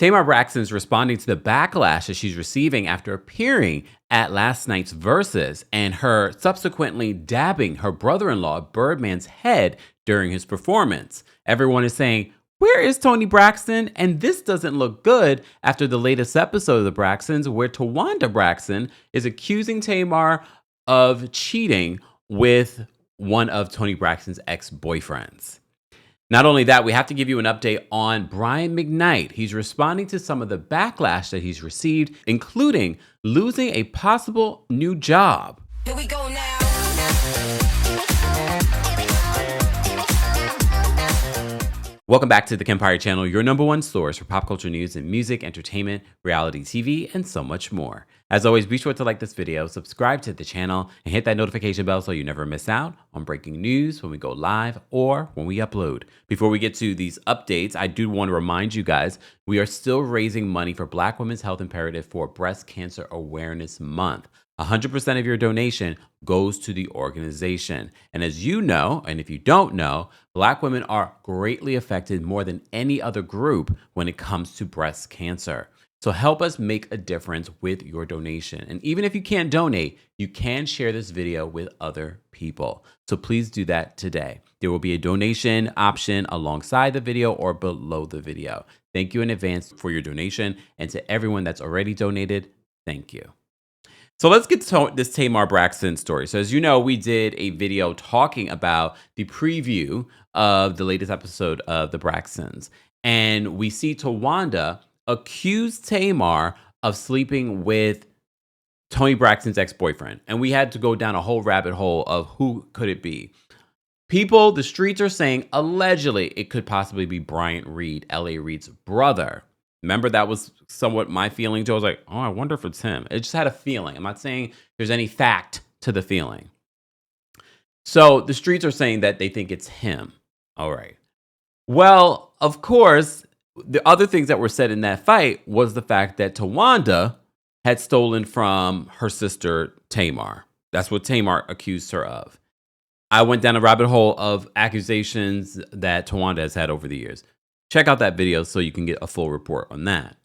Tamar Braxton is responding to the backlash that she's receiving after appearing at last night's Verzuz and her subsequently dabbing her brother-in-law Birdman's head during his performance. Everyone is saying, "Where is Toni Braxton?" And this doesn't look good after the latest episode of the Braxtons where Towanda Braxton is accusing Tamar of cheating with one of Toni Braxton's ex-boyfriends. Not only that, we have to give you an update on Brian McKnight. He's responding to some of the backlash that he's received, including losing a possible new job. Here we go now. Welcome back to the Kempire channel, your #1 source for pop culture news and music, entertainment, reality TV, and so much more. As always, be sure to like this video, subscribe to the channel, and hit that notification bell so you never miss out on breaking news when we go live or when we upload. Before we get to these updates, I do want to remind you guys, we are still raising money for Black Women's Health Imperative for Breast Cancer Awareness Month. 100% of your donation goes to the organization. And as you know, and if you don't know, Black women are greatly affected more than any other group when it comes to breast cancer. So help us make a difference with your donation. And even if you can't donate, you can share this video with other people. So please do that today. There will be a donation option alongside the video or below the video. Thank you in advance for your donation. And to everyone that's already donated, thank you. So let's get to this Tamar Braxton story. So as you know, we did a video talking about the preview of the latest episode of the Braxtons. And we see Towanda accuse Tamar of sleeping with Toni Braxton's ex-boyfriend. And we had to go down a whole rabbit hole of who could it be. People, the streets are saying allegedly it could possibly be Bryant Reed, L.A. Reid's brother. Remember, that was somewhat my feeling, Joe. I was like, oh, I wonder if it's him. It just had a feeling. I'm not saying there's any fact to the feeling. So the streets are saying that they think it's him. All right. Well, of course, the other things that were said in that fight was the fact that Towanda had stolen from her sister, Tamar. That's what Tamar accused her of. I went down a rabbit hole of accusations that Towanda has had over the years. Check out that video so you can get a full report on that.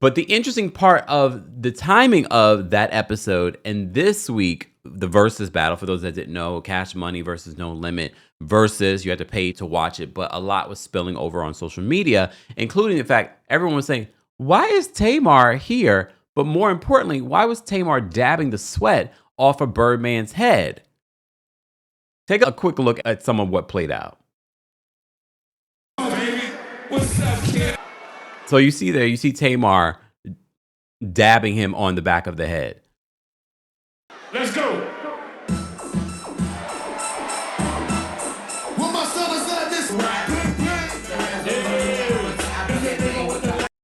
But the interesting part of the timing of that episode and this week, the Verzuz battle, for those that didn't know, Cash Money versus No Limit versus you had to pay to watch it, but a lot was spilling over on social media, including the fact everyone was saying, why is Tamar here? But more importantly, why was Tamar dabbing the sweat off of Birdman's head? Take a quick look at some of what played out. What's up, kid? So you see Tamar dabbing him on the back of the head. Let's go. When my son is at this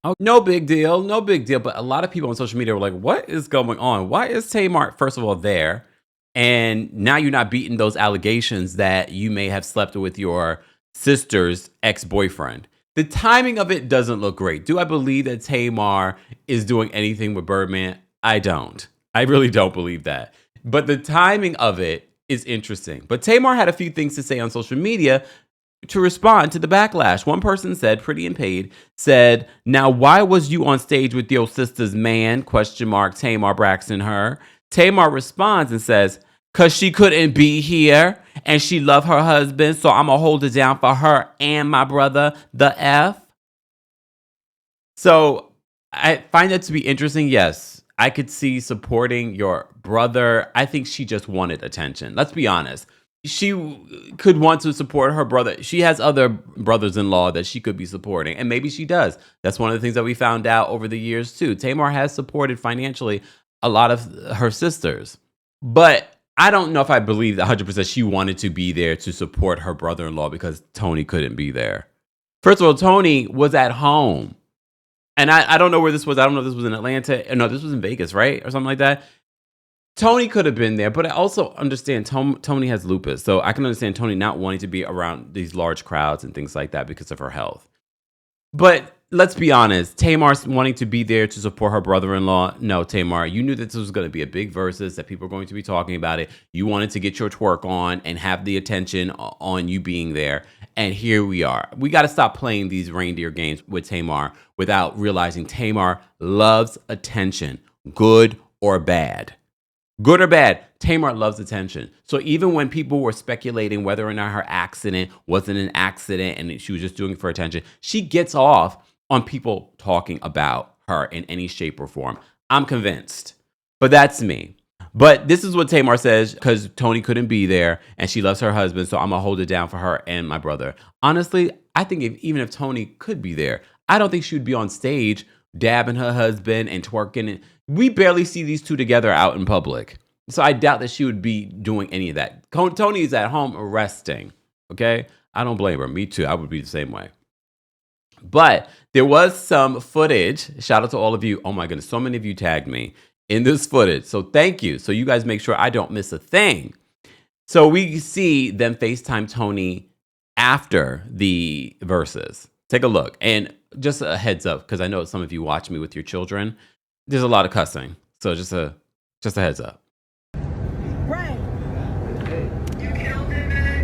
Oh, no big deal, no big deal. But a lot of people on social media were like, what is going on? Why is Tamar, first of all, there? And now you're not beating those allegations that you may have slept with your sister's ex-boyfriend. The timing of it doesn't look great. Do I believe that Tamar is doing anything with Birdman? I don't. I really don't believe that. But the timing of it is interesting. But Tamar had a few things to say on social media to respond to the backlash. One person said, Pretty and Paid, said, now why was you on stage with your sister's man? ? Tamar Braxton her. Tamar responds and says, because she couldn't be here and she loved her husband, so I'm going to hold it down for her and my brother, the F. So I find that to be interesting. Yes, I could see supporting your brother. I think she just wanted attention. Let's be honest. She could want to support her brother. She has other brothers-in-law that she could be supporting, and maybe she does. That's one of the things that we found out over the years, too. Tamar has supported financially a lot of her sisters. But I don't know if I believe that 100% she wanted to be there to support her brother-in-law because Toni couldn't be there. First of all, Toni was at home. And I don't know where this was. I don't know if this was in Atlanta. No, this was in Vegas, right? Or something like that. Toni could have been there, but I also understand Toni has lupus. So I can understand Toni not wanting to be around these large crowds and things like that because of her health. But let's be honest. Tamar's wanting to be there to support her brother-in-law. No, Tamar, you knew that this was going to be a big Verzuz, that people were going to be talking about it. You wanted to get your twerk on and have the attention on you being there. And here we are. We got to stop playing these reindeer games with Tamar without realizing Tamar loves attention, good or bad. Good or bad, Tamar loves attention. So even when people were speculating whether or not her accident wasn't an accident and she was just doing it for attention, she gets off on people talking about her in any shape or form. I'm convinced. But that's me. But this is what Tamar says, because Toni couldn't be there and she loves her husband, so I'm going to hold it down for her and my brother. Honestly, I think even if Toni could be there, I don't think she would be on stage dabbing her husband and twerking. We barely see these two together out in public. So I doubt that she would be doing any of that. Toni is at home resting. Okay? I don't blame her. Me too. I would be the same way. But there was some footage. Shout out to all of you. Oh my goodness. So many of you tagged me in this footage. So thank you. So you guys make sure I don't miss a thing. So we see them FaceTime Toni after the Verzuz. Take a look. And just a heads up, because I know some of you watch me with your children. There's a lot of cussing. So just a heads up. Right.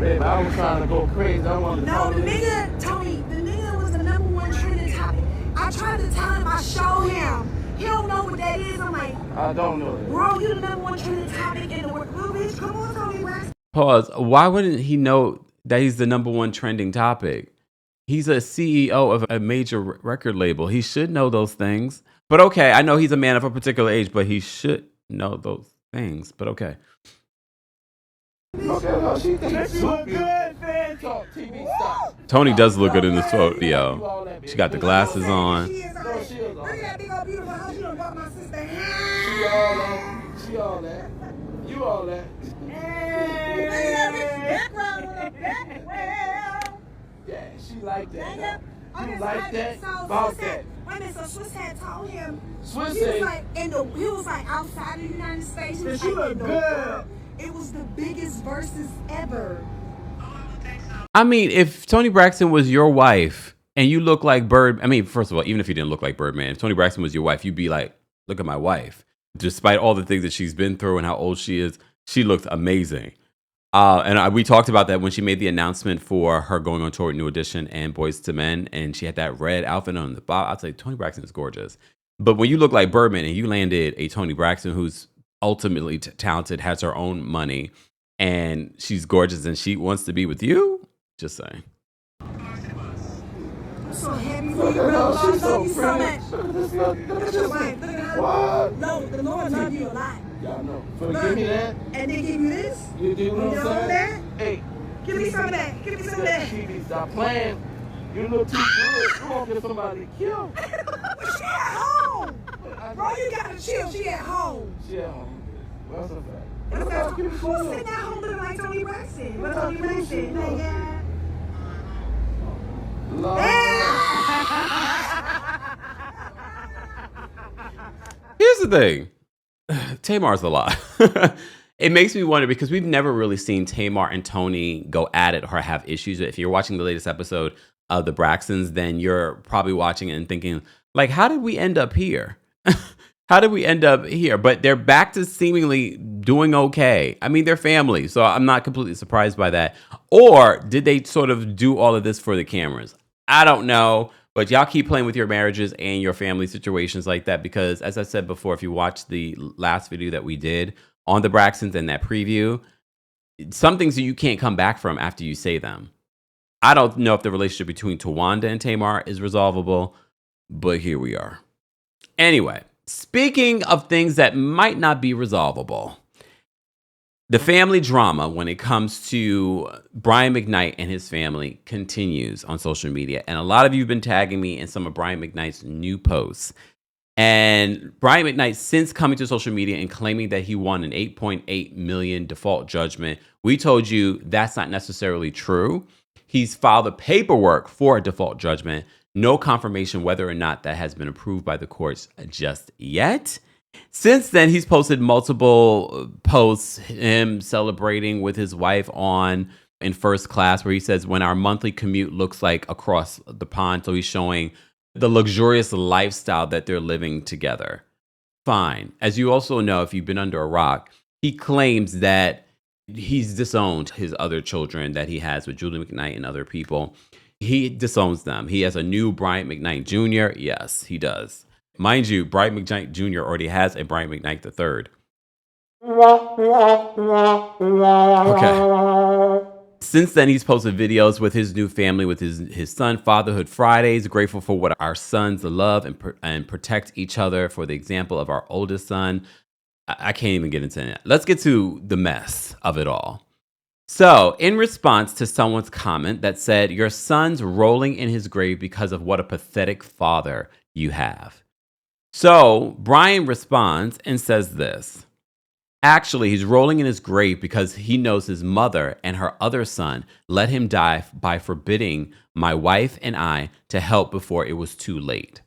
Babe, I was trying to go crazy. I wanted to No, the nigga, Toni, the nigga was the #1 trending topic. I tried to tell him, I showed him. He don't know what that is. I'm like, I don't know that. bro, you the #1 trending topic in the world. Little bitch, come on, Toni Braxton. Pause. Why wouldn't he know that he's the #1 trending topic? He's a CEO of a major record label. He should know those things. But okay, I know he's a man of a particular age, but he should know those things. But okay. Okay, no, she thinks she look good. Fan talk, TV stop. Toni does look good in this photo. She got the glasses on. She is alright. Look at that big old beautiful house. You done bought my sister. She all that. She all that. You all that. Hey, look at that background on the background. Yeah, she like that. Okay, You so like that? So About Swiss that. had, wait a minute, so Swiss had told him Swiss he said- was like he was like outside of the United States. He was She like look in the good. world. It was the biggest Verzuz ever. I mean, if Toni Braxton was your wife and you look like first of all, even if you didn't look like Birdman, if Toni Braxton was your wife, you'd be like, look at my wife. Despite all the things that she's been through and how old she is, she looks amazing. We talked about that when she made the announcement for her going on tour with New Edition and Boys to Men, and she had that red outfit on the bottom. I'd say Toni Braxton is gorgeous. But when you look like Birdman and you landed a Toni Braxton who's ultimately talented, has her own money, and she's gorgeous and she wants to be with you, just saying. I'm so happy for you, Look at bro. her. She's so Love you so much. pretty. Look at this. Look at Your this. wife, look at her. What? No, the Lord love you a lot. Y'all know. So give me that. And they give you this. You do what You I'm know saying? that? Hey. Give me some of that. Give me some of that. TV stop playing. You look too good. You won't get somebody to kill. But she at home. Bro, you gotta chill. She at home. She at home. Well, that's a fact. Who's That's how people feel. sitting at home looking like Toni Braxton? What Toni Braxton? Like, yeah. Love. Here's the thing. Tamar's a lot. It makes me wonder because we've never really seen Tamar and Toni go at it or have issues. If you're watching the latest episode of the Braxtons, then you're probably watching it and thinking, like, how did we end up here? How did we end up here? But they're back to seemingly doing okay. I mean, they're family, so I'm not completely surprised by that. Or did they sort of do all of this for the cameras? I don't know. But y'all keep playing with your marriages and your family situations like that because, as I said before, if you watch the last video that we did on the Braxtons and that preview, some things that you can't come back from after you say them. I don't know if the relationship between Tawanda and Tamar is resolvable, but here we are. Anyway, speaking of things that might not be resolvable, the family drama when it comes to Brian McKnight and his family continues on social media. And a lot of you have been tagging me in some of Brian McKnight's new posts. And Brian McKnight, since coming to social media and claiming that he won an $8.8 million default judgment, we told you that's not necessarily true. He's filed the paperwork for a default judgment. No confirmation whether or not that has been approved by the courts just yet. Since then, he's posted multiple posts, him celebrating with his wife in first class, where he says, when our monthly commute looks like across the pond. So he's showing the luxurious lifestyle that they're living together. Fine. As you also know, if you've been under a rock, he claims that he's disowned his other children that he has with Julie McKnight and other people. He disowns them. He has a new Brian McKnight Jr. Yes, he does. Mind you, Brian McKnight Jr. already has a Brian McKnight III. Okay. Since then, he's posted videos with his new family, with his son, Fatherhood Fridays, grateful for what our sons love and protect each other, for the example of our oldest son. I can't even get into that. Let's get to the mess of it all. So, in response to someone's comment that said, your son's rolling in his grave because of what a pathetic father you have. So, Brian responds and says this. Actually, he's rolling in his grave because he knows his mother and her other son let him die by forbidding my wife and I to help before it was too late.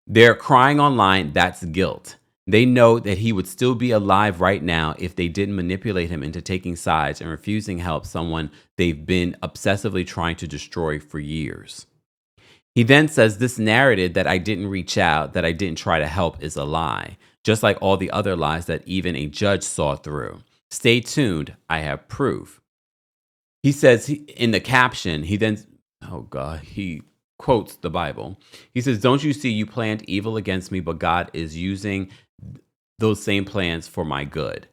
They're crying online, that's guilt. They know that he would still be alive right now if they didn't manipulate him into taking sides and refusing help someone they've been obsessively trying to destroy for years. He then says this narrative that I didn't reach out, that I didn't try to help is a lie, just like all the other lies that even a judge saw through. Stay tuned, I have proof. He says in the caption, he quotes the Bible. He says, don't you see you planned evil against me, but God is using those same plans for my good.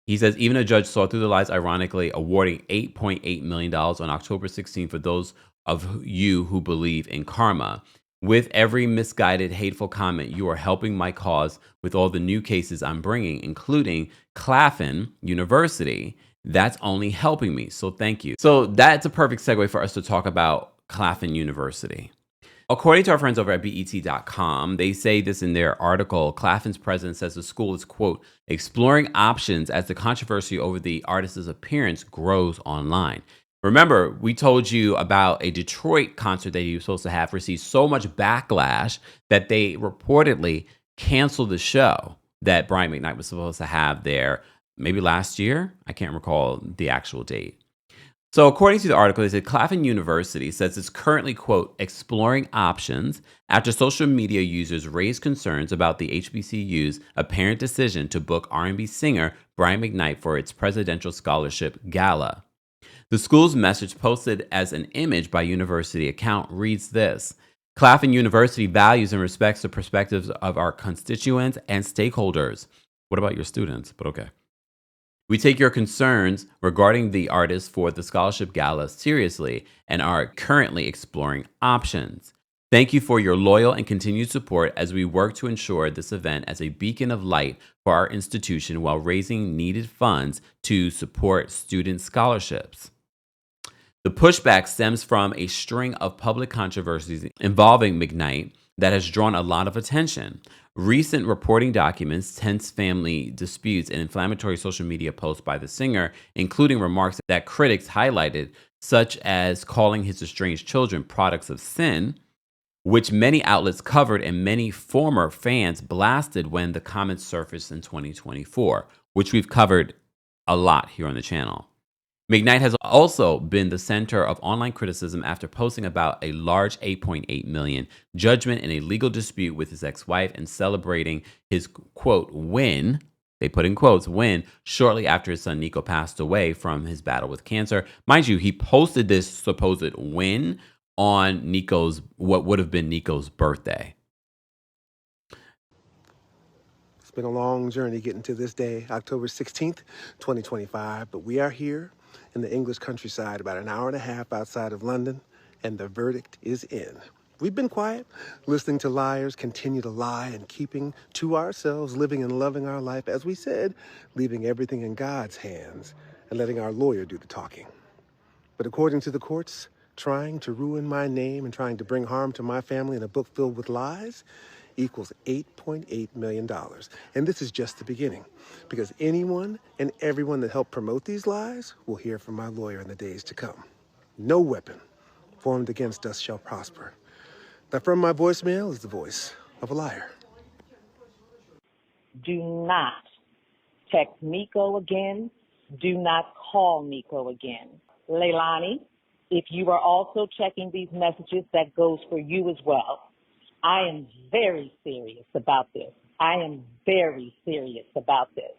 He says, even a judge saw through the lies, ironically awarding $8.8 million on October 16 for those of you who believe in karma. With every misguided, hateful comment, you are helping my cause with all the new cases I'm bringing, including Claflin University. That's only helping me, so thank you. So that's a perfect segue for us to talk about Claflin University. According to our friends over at BET.com, they say this in their article. Claflin's president says the school is, quote, exploring options as the controversy over the artist's appearance grows online. Remember, we told you about a Detroit concert that he was supposed to have received so much backlash that they reportedly canceled the show that Brian McKnight was supposed to have there maybe last year. I can't recall the actual date. So according to the article, they said Claflin University says it's currently, quote, exploring options after social media users raised concerns about the HBCU's apparent decision to book R&B singer Brian McKnight for its presidential scholarship gala. The school's message, posted as an image by university account, reads this. Claflin University values and respects the perspectives of our constituents and stakeholders. What about your students? But okay. We take your concerns regarding the artist for the scholarship gala seriously and are currently exploring options. Thank you for your loyal and continued support as we work to ensure this event as a beacon of light for our institution while raising needed funds to support student scholarships. The pushback stems from a string of public controversies involving McKnight that has drawn a lot of attention. Recent reporting documents tense family disputes and inflammatory social media posts by the singer, including remarks that critics highlighted, such as calling his estranged children products of sin, which many outlets covered and many former fans blasted when the comments surfaced in 2024, which we've covered a lot here on the channel. McKnight has also been the center of online criticism after posting about a large $8.8 million judgment in a legal dispute with his ex-wife and celebrating his, quote, win, they put in quotes, win, shortly after his son Nico passed away from his battle with cancer. Mind you, he posted this supposed win on what would have been Nico's birthday. It's been a long journey getting to this day, October 16th, 2025, but we are here in the English countryside, about an hour and a half outside of London, and the verdict is in. We've been quiet, listening to liars continue to lie and keeping to ourselves, living and loving our life, as we said, leaving everything in God's hands and letting our lawyer do the talking. But according to the courts, trying to ruin my name and trying to bring harm to my family in a book filled with lies equals $8.8 million. And this is just the beginning, because anyone and everyone that helped promote these lies will hear from my lawyer in the days to come. No weapon formed against us shall prosper. That from my voicemail is the voice of a liar. Do not text Nico again. Do not call Nico again. Leilani, if you are also checking these messages, that goes for you as well. I am very serious about this. I am very serious about this.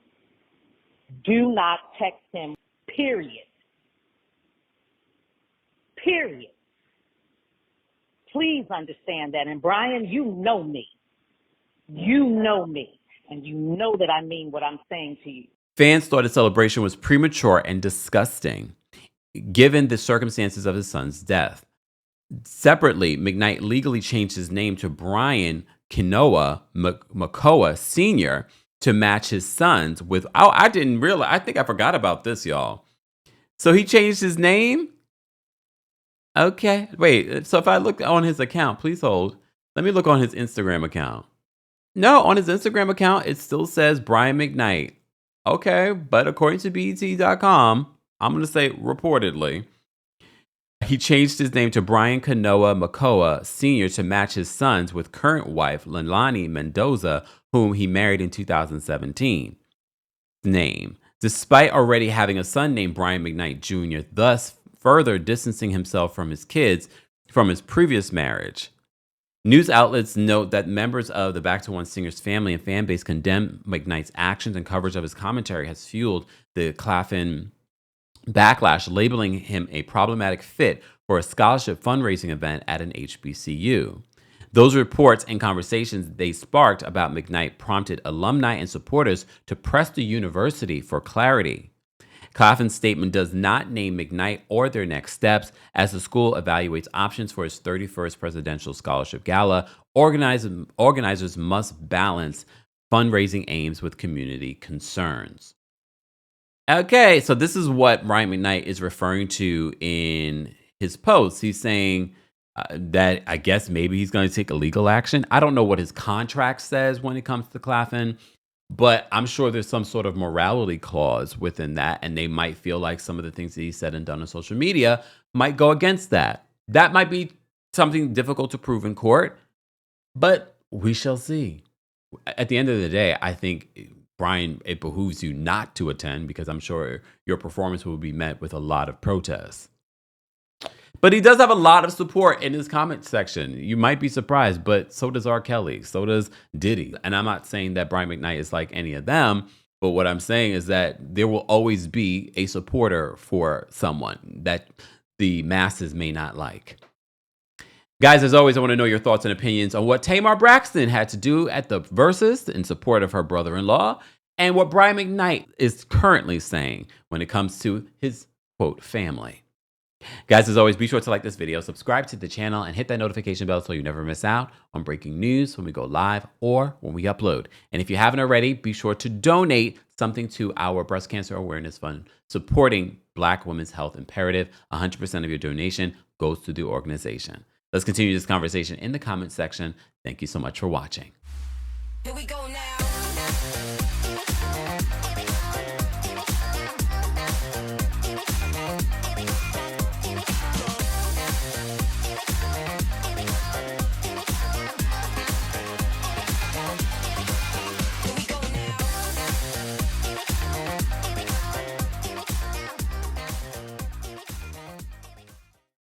Do not text him, period. Period. Please understand that. And Brian, you know me. You know me. And you know that I mean what I'm saying to you. Fans thought the celebration was premature and disgusting, given the circumstances of his son's death. Separately, McKnight legally changed his name to Brian McKnight Sr. to match his son's with, oh, I didn't realize, I think I forgot about this, y'all. So he changed his name? Okay, wait, so if I look on his account, please hold. Let me look on his Instagram account. No, on his Instagram account, it still says Brian McKnight. Okay, but according to BET.com, I'm going to say reportedly, he changed his name to Brian McKnight Sr. to match his son's with current wife, Leilani Mendoza, whom he married in 2017. Name, despite already having a son named Brian McKnight Jr., thus further distancing himself from his kids from his previous marriage. News outlets note that members of the Back to One singer's family and fan base condemn McKnight's actions, and coverage of his commentary has fueled the Claflin backlash, labeling him a problematic fit for a scholarship fundraising event at an HBCU. Those reports and conversations they sparked about McKnight prompted alumni and supporters to press the university for clarity. Claflin's statement does not name McKnight or their next steps as the school evaluates options for its 31st Presidential Scholarship Gala. Organizers must balance fundraising aims with community concerns. Okay, so this is what Brian McKnight is referring to in his post. He's saying that I guess maybe he's going to take a legal action. I don't know what his contract says when it comes to Claflin, but I'm sure there's some sort of morality clause within that, and they might feel like some of the things that he said and done on social media might go against that. That might be something difficult to prove in court, but we shall see. At the end of the day, I think, Brian, it behooves you not to attend because I'm sure your performance will be met with a lot of protests. But he does have a lot of support in his comment section. You might be surprised, but so does R. Kelly, so does Diddy. And I'm not saying that Brian McKnight is like any of them, but what I'm saying is that there will always be a supporter for someone that the masses may not like. Guys, as always, I want to know your thoughts and opinions on what Tamar Braxton had to do at the Verzuz in support of her brother-in-law, and what Brian McKnight is currently saying when it comes to his, quote, family. Guys, as always, be sure to like this video, subscribe to the channel, and hit that notification bell so you never miss out on breaking news when we go live or when we upload. And if you haven't already, be sure to donate something to our Breast Cancer Awareness Fund, supporting Black women's health imperative. 100% of your donation goes to the organization. Let's continue this conversation in the comment section. Thank you so much for watching. Here we go now.